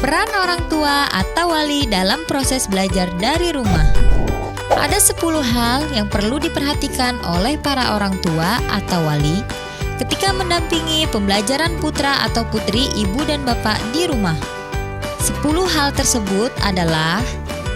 Peran orang tua atau wali dalam proses belajar dari rumah. Ada 10 hal yang perlu diperhatikan oleh para orang tua atau wali ketika mendampingi pembelajaran putra atau putri ibu dan bapak di rumah. 10 hal tersebut adalah: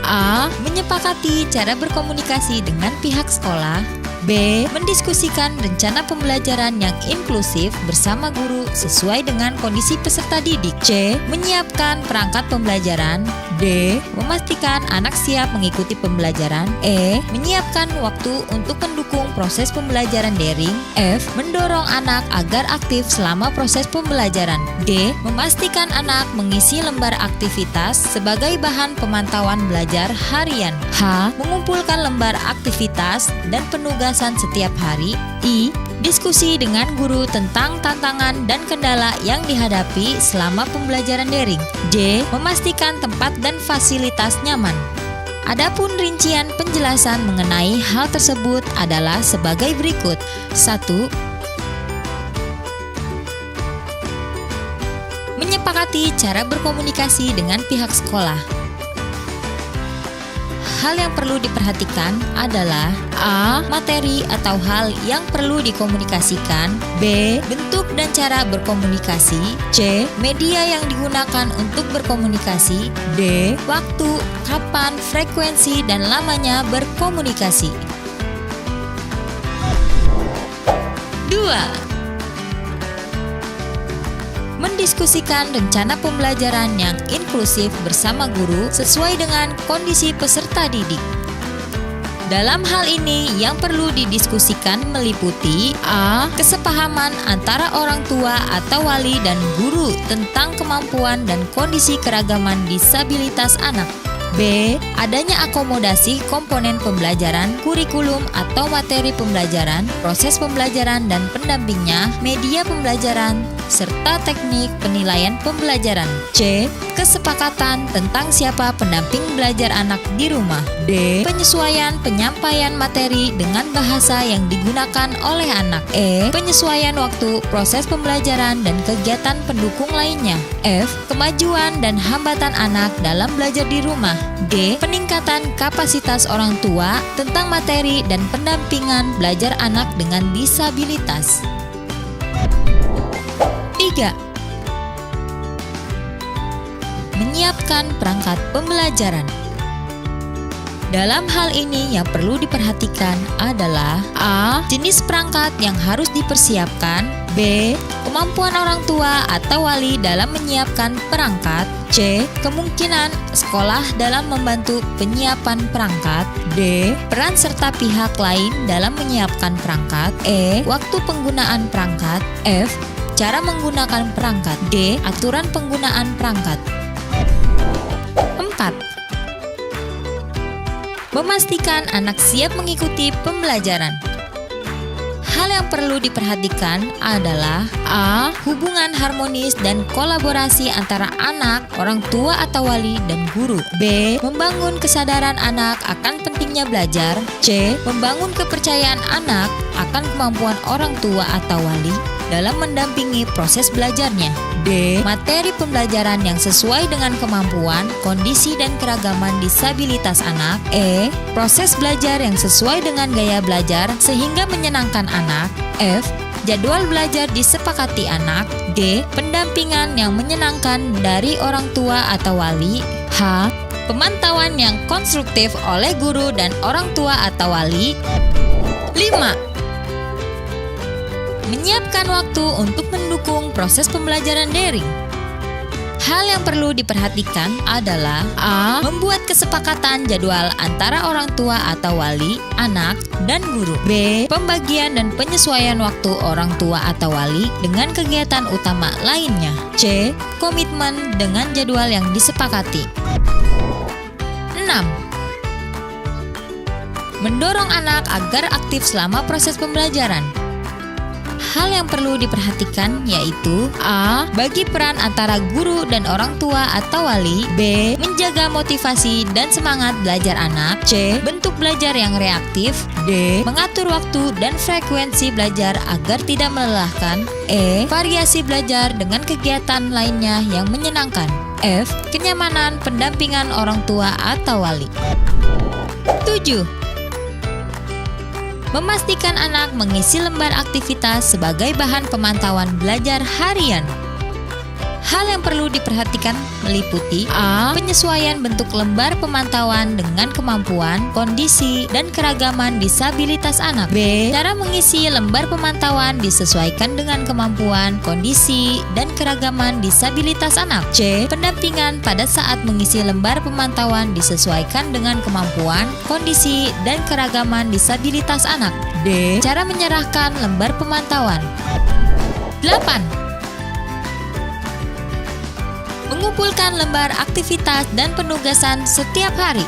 A. Menyepakati cara berkomunikasi dengan pihak sekolah. B. Mendiskusikan rencana pembelajaran yang inklusif bersama guru sesuai dengan kondisi peserta didik. C. Menyiapkan perangkat pembelajaran. D. Memastikan anak siap mengikuti pembelajaran. E. Menyiapkan waktu untuk mendukung proses pembelajaran daring. F. Mendorong anak agar aktif selama proses pembelajaran. G. Memastikan anak mengisi lembar aktivitas sebagai bahan pemantauan belajar harian. H. Mengumpulkan lembar aktivitas dan penugasan setiap hari. I. Diskusi dengan guru tentang tantangan dan kendala yang dihadapi selama pembelajaran daring. J. Memastikan tempat dan fasilitas nyaman. Adapun rincian penjelasan mengenai hal tersebut adalah sebagai berikut. 1. Menyepakati cara berkomunikasi dengan pihak sekolah. Hal yang perlu diperhatikan adalah: A. Materi atau hal yang perlu dikomunikasikan. B. Bentuk dan cara berkomunikasi. C. Media yang digunakan untuk berkomunikasi. D. Waktu, kapan, frekuensi, dan lamanya berkomunikasi. 2. Mendiskusikan rencana pembelajaran yang inklusif bersama guru sesuai dengan kondisi peserta didik. Dalam hal ini yang perlu didiskusikan meliputi: A. Kesepahaman antara orang tua atau wali dan guru tentang kemampuan dan kondisi keragaman disabilitas anak. B. Adanya akomodasi komponen pembelajaran, kurikulum atau materi pembelajaran, proses pembelajaran dan pendampingnya, media pembelajaran, serta teknik penilaian pembelajaran. C. Kesepakatan tentang siapa pendamping belajar anak di rumah. D. Penyesuaian penyampaian materi dengan bahasa yang digunakan oleh anak. E. Penyesuaian waktu proses pembelajaran dan kegiatan pendukung lainnya. F. Kemajuan dan hambatan anak dalam belajar di rumah. G. Peningkatan kapasitas orang tua tentang materi dan pendampingan belajar anak dengan disabilitas. 3. Menyiapkan perangkat pembelajaran. Dalam hal ini yang perlu diperhatikan adalah: A. Jenis perangkat yang harus dipersiapkan. B. Kemampuan orang tua atau wali dalam menyiapkan perangkat. C. Kemungkinan sekolah dalam membantu penyiapan perangkat. D. Peran serta pihak lain dalam menyiapkan perangkat. E. Waktu penggunaan perangkat. F. Cara menggunakan perangkat. D. Aturan penggunaan perangkat. 4. Memastikan anak siap mengikuti pembelajaran. Hal yang perlu diperhatikan adalah: A. Hubungan harmonis dan kolaborasi antara anak, orang tua atau wali, dan guru. B. Membangun kesadaran anak akan pentingnya belajar. C. Membangun kepercayaan anak akan kemampuan orang tua atau wali dalam mendampingi proses belajarnya. D. Materi pembelajaran yang sesuai dengan kemampuan, kondisi, dan keragaman disabilitas anak. E. Proses belajar yang sesuai dengan gaya belajar sehingga menyenangkan anak. F. Jadwal belajar disepakati anak. G. Pendampingan yang menyenangkan dari orang tua atau wali. H. Pemantauan yang konstruktif oleh guru dan orang tua atau wali. 5. Menyiapkan waktu untuk mendukung proses pembelajaran daring. Hal yang perlu diperhatikan adalah: A. Membuat kesepakatan jadwal antara orang tua atau wali, anak, dan guru. B. Pembagian dan penyesuaian waktu orang tua atau wali dengan kegiatan utama lainnya. C. Komitmen dengan jadwal yang disepakati. 6. Mendorong anak agar aktif selama proses pembelajaran. Hal yang perlu diperhatikan yaitu: A. Bagi peran antara guru dan orang tua atau wali. B. Menjaga motivasi dan semangat belajar anak. C. Bentuk belajar yang reaktif. D. Mengatur waktu dan frekuensi belajar agar tidak melelahkan. E. Variasi belajar dengan kegiatan lainnya yang menyenangkan. F. Kenyamanan pendampingan orang tua atau wali. 7. Memastikan anak mengisi lembar aktivitas sebagai bahan pemantauan belajar harian. Hal yang perlu diperhatikan meliputi A. Penyesuaian bentuk lembar pemantauan dengan kemampuan, kondisi, dan keragaman disabilitas anak. B. Cara mengisi lembar pemantauan disesuaikan dengan kemampuan, kondisi, dan keragaman disabilitas anak. C. Pendampingan pada saat mengisi lembar pemantauan disesuaikan dengan kemampuan, kondisi, dan keragaman disabilitas anak. D. Cara menyerahkan lembar pemantauan. 8. Mengumpulkan lembar aktivitas dan penugasan setiap hari.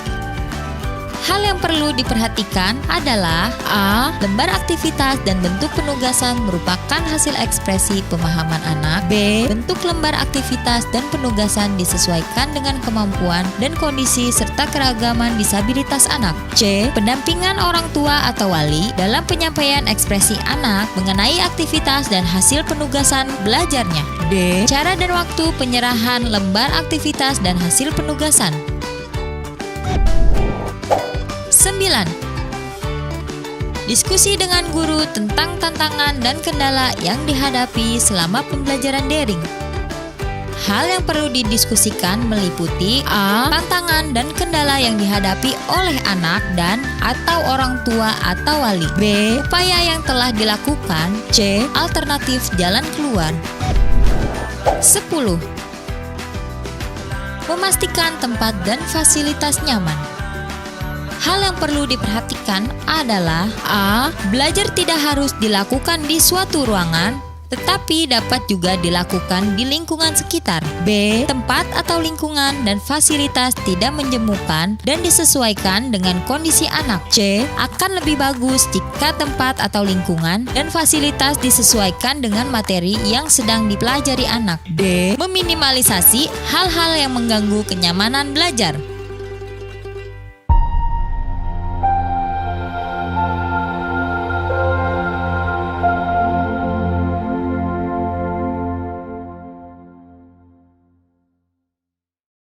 Hal yang perlu diperhatikan adalah A. Lembar aktivitas dan bentuk penugasan merupakan hasil ekspresi pemahaman anak. B. Bentuk lembar aktivitas dan penugasan disesuaikan dengan kemampuan dan kondisi serta keragaman disabilitas anak. C. Pendampingan orang tua atau wali dalam penyampaian ekspresi anak mengenai aktivitas dan hasil penugasan belajarnya. D. Cara dan waktu penyerahan lembar aktivitas dan hasil penugasan. 9. Diskusi dengan guru tentang tantangan dan kendala yang dihadapi selama pembelajaran daring. Hal yang perlu didiskusikan meliputi A. Tantangan dan kendala yang dihadapi oleh anak dan atau orang tua atau wali. B. Upaya yang telah dilakukan. C. Alternatif jalan keluar. 10. Memastikan tempat dan fasilitas nyaman. Hal yang perlu diperhatikan adalah A. Belajar tidak harus dilakukan di suatu ruangan, tetapi dapat juga dilakukan di lingkungan sekitar. B. Tempat atau lingkungan dan fasilitas tidak menjemukan dan disesuaikan dengan kondisi anak. C. Akan lebih bagus jika tempat atau lingkungan dan fasilitas disesuaikan dengan materi yang sedang dipelajari anak. D. Meminimalisasi hal-hal yang mengganggu kenyamanan belajar.